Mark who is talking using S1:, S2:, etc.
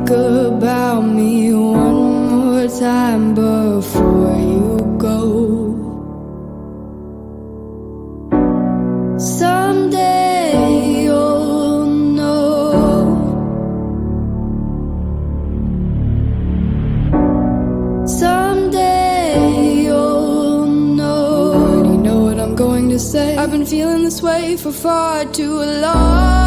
S1: think about me one more time before you go. Someday you'll know. Someday you'll know. I already know what I'm going to say. I've been feeling this way for far too long.